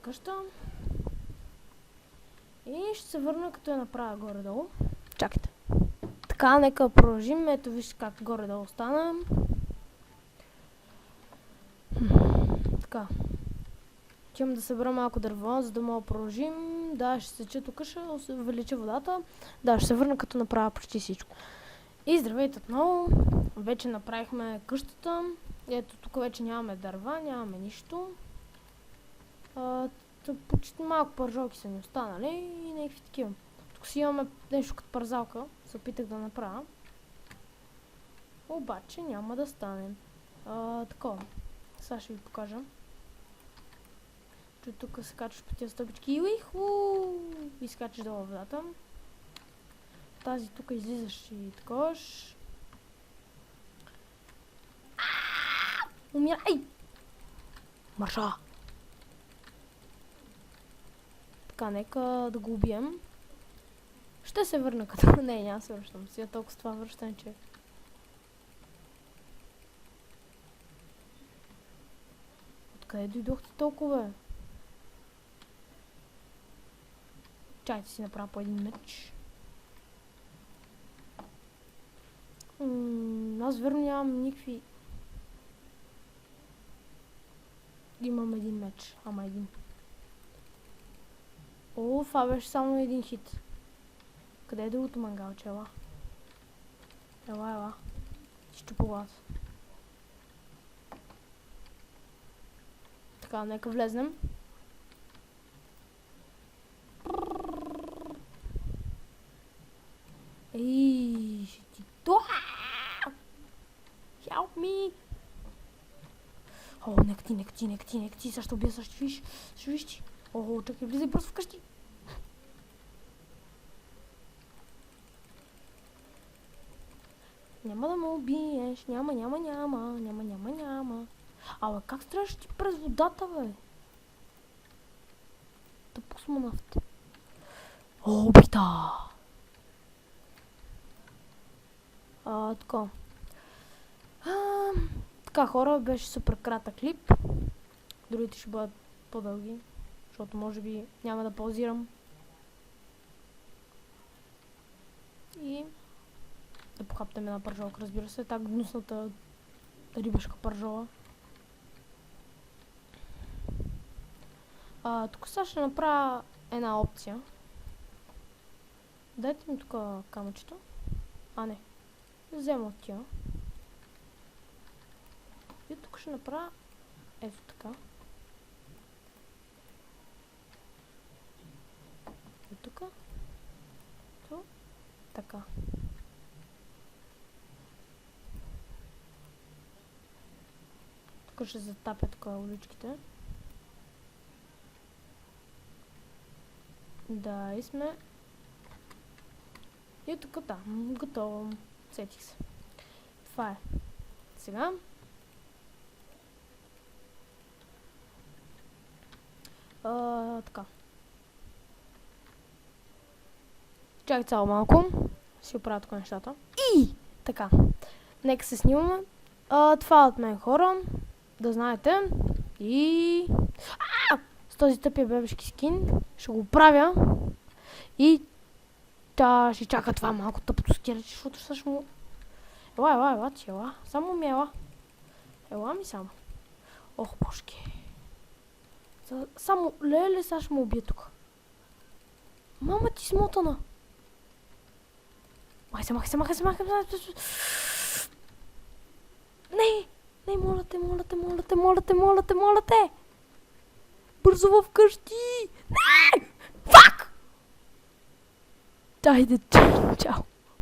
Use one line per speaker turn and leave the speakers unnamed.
къща. И ще се върна като я направя горе-долу. Чакайте. Така, нека продължим. Ето вижте как горе-долу стана. Така. Отивам да събера малко дърво, за да мога да продължим. Да, ще сеча тук, ще увелича водата. Да, ще се върна като направя почти всичко. И здравейте отново. Вече направихме къщата. Ето тук вече нямаме дърва, нямаме нищо. Почти малко пържолки са ни останали и някакви такива. Тук си имаме нещо като парзалка. Се опитах да направя. Обаче няма да стане. Такова. Сега ще ви покажа. Че тук се качваш по тези стъпички и скачаш долу водата. Тази тук излизаш и такош. Умирай! Марша! Така, нека да го убием. Ще се върна като... Не, няма се връщам. Сега толкова с това връщане, че... Откъде дойдохте толкова, бе? Чайте си направя по един меч. Аз верно нямам никакви... Имам един меч, ама един. О, това беше само един хит. Къде е другото мангалче? Ела. Ела. Ще поглад. Така, нека влезнем. Ей, ще ти... Help me! О, нека ти, също убия, също виж ти. О, чакай, влизай бързо вкъщи. Няма да ме убиеш, няма. Абе, как стреляш ти през водата, бе? Да пусна нафта. О, убита! Така. Така, хора, беше супер кратък клип. Другите ще бъдат по-дълги, защото може би няма да паузирам. И да похаптаме една пържолка, разбира се, так гнусната рибешка пържола. Тук сега ще направя една опция. Дайте ми тук камъчето. Не. Взема от тя. И тук ще направя ето така. И тук. Така. Тук ще затапя така уличките. Да, и сме. И тук готово. Сетих се. Това е. Сега. Така. Чакай цяло малко. Си оправя тук нещата. И така. Нека се снимаме. Това от мен, хора. Да знаете. И... С този тъпия бебешки скин ще го правя. И... ще чака това малко тъпото скелет, защото също му... Ела. Само ми ела. Ела ми само. Ох, божки. Само, леле, сега ще му убия тук. Мама ти смотана. Махай се. Не, моля те. Бързо вкъщи. Не! Фак! Айде, чао.